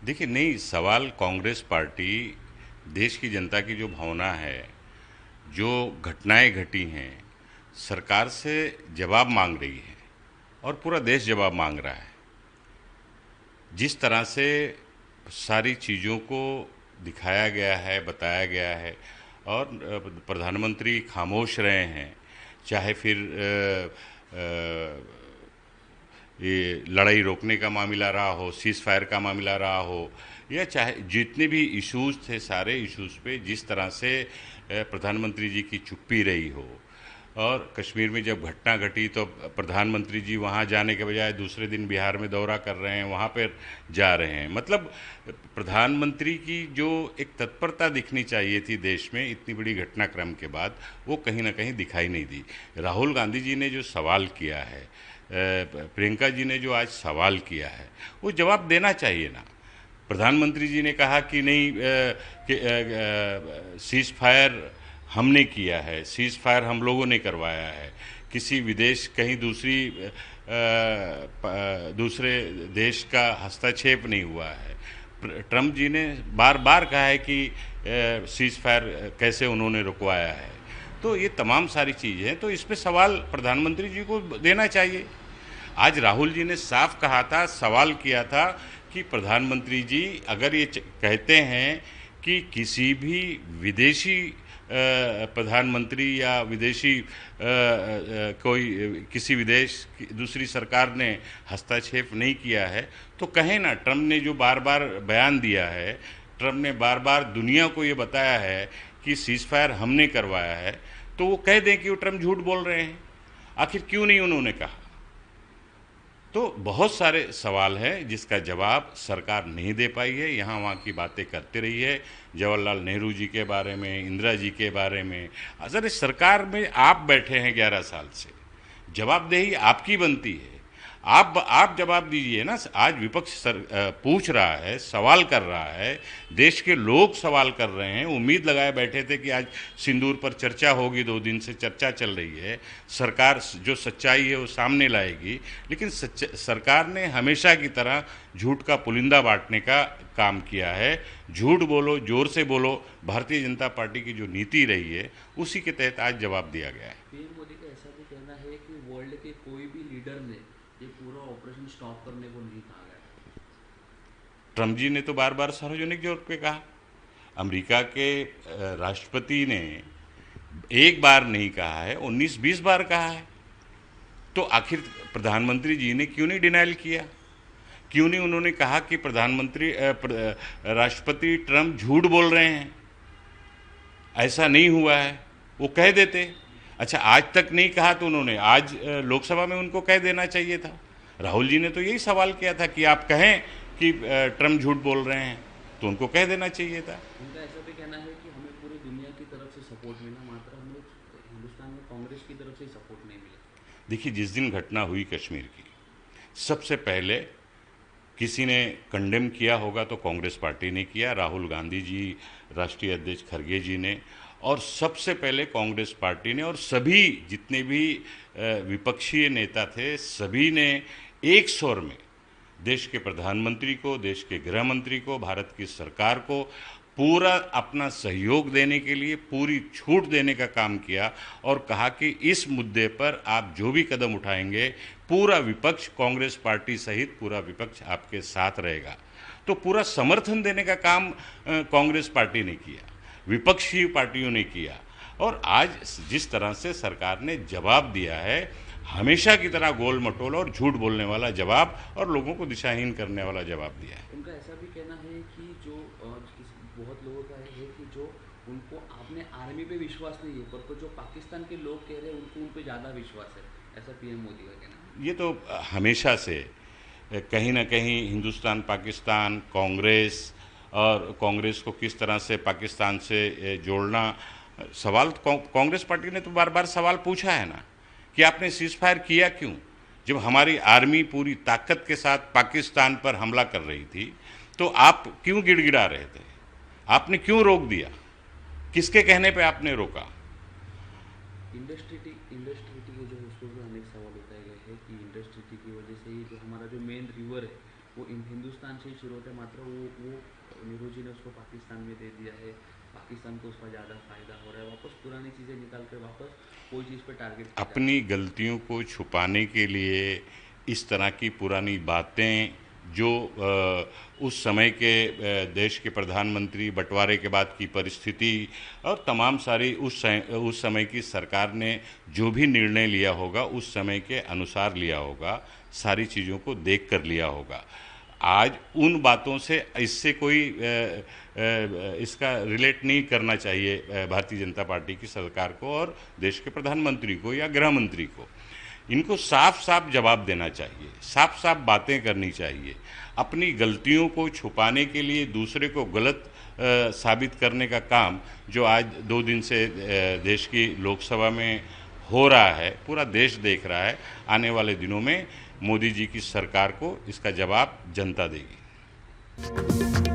देखिए, नहीं, सवाल कांग्रेस पार्टी देश की जनता की जो भावना है, जो घटनाएं घटी हैं, सरकार से जवाब मांग रही है और पूरा देश जवाब मांग रहा है। जिस तरह से सारी चीज़ों को दिखाया गया है, बताया गया है और प्रधानमंत्री खामोश रहे हैं, चाहे फिर ये लड़ाई रोकने का मामला रहा हो, सीज़ फायर का मामला रहा हो, या चाहे जितने भी इश्यूज़ थे, सारे इश्यूज़ पे जिस तरह से प्रधानमंत्री जी की चुप्पी रही हो। और कश्मीर में जब घटना घटी तो प्रधानमंत्री जी वहाँ जाने के बजाय दूसरे दिन बिहार में दौरा कर रहे हैं, वहाँ पर जा रहे हैं। मतलब प्रधानमंत्री की जो एक तत्परता दिखनी चाहिए थी देश में इतनी बड़ी घटनाक्रम के बाद, वो कहीं ना कहीं दिखाई नहीं दी। राहुल गांधी जी ने जो सवाल किया है, प्रियंका जी ने जो आज सवाल किया है, वो जवाब देना चाहिए ना। प्रधानमंत्री जी ने कहा कि नहीं, सीज़ फायर हमने किया है, सीज़ फायर हम लोगों ने करवाया है, किसी विदेश कहीं दूसरे देश का हस्तक्षेप नहीं हुआ है। ट्रम्प जी ने बार बार कहा है कि सीज़ फायर कैसे उन्होंने रुकवाया है। तो ये तमाम सारी चीज़ें हैं, तो इस पे सवाल प्रधानमंत्री जी को देना चाहिए। आज राहुल जी ने साफ कहा था, सवाल किया था कि प्रधानमंत्री जी अगर ये कहते हैं कि किसी भी विदेशी प्रधानमंत्री या विदेशी कोई किसी विदेश की दूसरी सरकार ने हस्तक्षेप नहीं किया है, तो कहें ना। ट्रम्प ने जो बार बार बयान दिया है, ट्रम्प ने बार बार दुनिया को ये बताया है कि सीज़ फायर हमने करवाया है, तो वो कह दें कि वो ट्रम्प झूठ बोल रहे हैं। आखिर क्यों नहीं उन्होंने कहा? तो बहुत सारे सवाल हैं जिसका जवाब सरकार नहीं दे पाई है। यहाँ वहाँ की बातें करते रही है, जवाहरलाल नेहरू जी के बारे में, इंदिरा जी के बारे में। अगर इस सरकार में आप बैठे हैं 11 साल से, जवाबदेही आपकी बनती है। आप जवाब दीजिए ना। आज विपक्ष पूछ रहा है, सवाल कर रहा है, देश के लोग सवाल कर रहे हैं। उम्मीद लगाए बैठे थे कि आज सिंदूर पर चर्चा होगी, 2 दिन से चर्चा चल रही है, सरकार जो सच्चाई है वो सामने लाएगी। लेकिन सरकार ने हमेशा की तरह झूठ का पुलिंदा बांटने का काम किया है। झूठ बोलो, जोर से बोलो, भारतीय जनता पार्टी की जो नीति रही है उसी के तहत आज जवाब दिया गया है। पीएम मोदी का ऐसा भी कहना है कि वर्ल्ड के कोई भी लीडर ने ये पूरा ऑपरेशन स्टॉप करने को नहीं कहा गया। ट्रम्प जी ने तो बार बार सार्वजनिक तौर पे कहा। अमेरिका के राष्ट्रपति ने एक बार नहीं कहा है, 19-20 बार कहा है। तो आखिर प्रधानमंत्री जी ने क्यों नहीं डिनाइल किया? क्यों नहीं उन्होंने कहा कि राष्ट्रपति ट्रम्प झूठ बोल रहे हैं, ऐसा नहीं हुआ है? वो कह देते। अच्छा, आज तक नहीं कहा तो उन्होंने आज लोकसभा में उनको कह देना चाहिए था। राहुल जी ने तो यही सवाल किया था कि आप कहें कि ट्रम्प झूठ बोल रहे हैं, तो उनको कह देना चाहिए था। उनका ऐसा भी कहना है कि हमें पूरी दुनिया की तरफ से सपोर्ट मिला, मात्र हम लोग हिंदुस्तान में कांग्रेस की तरफ से सपोर्ट नहीं मिला। देखिए, जिस दिन घटना हुई कश्मीर की, सबसे पहले किसी ने कंडेम किया होगा तो कांग्रेस पार्टी ने किया, राहुल गांधी जी, राष्ट्रीय अध्यक्ष खड़गे जी ने, और सबसे पहले कांग्रेस पार्टी ने, और सभी जितने भी विपक्षी नेता थे सभी ने एक स्वर में देश के प्रधानमंत्री को, देश के गृह मंत्री को, भारत की सरकार को पूरा अपना सहयोग देने के लिए पूरी छूट देने का काम किया और कहा कि इस मुद्दे पर आप जो भी कदम उठाएंगे, पूरा विपक्ष, कांग्रेस पार्टी सहित पूरा विपक्ष आपके साथ रहेगा। तो पूरा समर्थन देने का काम कांग्रेस पार्टी ने किया, विपक्षी पार्टियों ने किया। और आज जिस तरह से सरकार ने जवाब दिया है, हमेशा की तरह गोल मटोल और झूठ बोलने वाला जवाब और लोगों को दिशाहीन करने वाला जवाब दिया है। उनका ऐसा भी कहना है कि जो बहुत लोगों का है कि जो उनको आपने आर्मी पे विश्वास नहीं है, पर जो पाकिस्तान के लोग कह रहे हैं उनको उन पे ज़्यादा विश्वास है, ऐसा पीएम मोदी का कहना है। ये तो हमेशा से कहीं ना कहीं हिंदुस्तान पाकिस्तान, कांग्रेस और कांग्रेस को किस तरह से पाकिस्तान से जोड़ना, सवाल कांग्रेस पार्टी ने तो बार बार सवाल पूछा है ना कि आपने सीज फायर किया क्यों? जब हमारी आर्मी पूरी ताकत के साथ पाकिस्तान पर हमला कर रही थी तो आप क्यों गिड़गिड़ा रहे थे? आपने क्यों रोक दिया? किसके कहने पे आपने रोका? इंडस्ट्री के जो उस पर भी अनेक सवाल उठाए गए हैं कि इंडस्ट्री की वजह से ही जो हमारा जो मेन रिवर है वो हिंदुस्तान से ही शुरू होते, मात्र वो नेहरू जी ने उसको पाकिस्तान में दे दिया है, पाकिस्तान को उसका ज़्यादा फायदा हो रहा है, वापस पुरानी चीज़ें निकाल कर वापस कोई चीज़ पे टारगेट किया जा रहा अपनी गलतियों को छुपाने के लिए इस तरह की पुरानी बातें जो उस समय के देश के प्रधानमंत्री, बंटवारे के बाद की परिस्थिति और तमाम सारी उस समय की सरकार ने जो भी निर्णय लिया होगा उस समय के अनुसार लिया होगा, सारी चीज़ों को देख कर लिया होगा। आज उन बातों से इससे कोई इसका रिलेट नहीं करना चाहिए भारतीय जनता पार्टी की सरकार को और देश के प्रधानमंत्री को या गृह मंत्री को। इनको साफ साफ जवाब देना चाहिए, साफ साफ बातें करनी चाहिए। अपनी गलतियों को छुपाने के लिए दूसरे को गलत साबित करने का काम जो आज 2 दिन से देश की लोकसभा में हो रहा है, पूरा देश देख रहा है। आने वाले दिनों में मोदी जी की सरकार को इसका जवाब जनता देगी।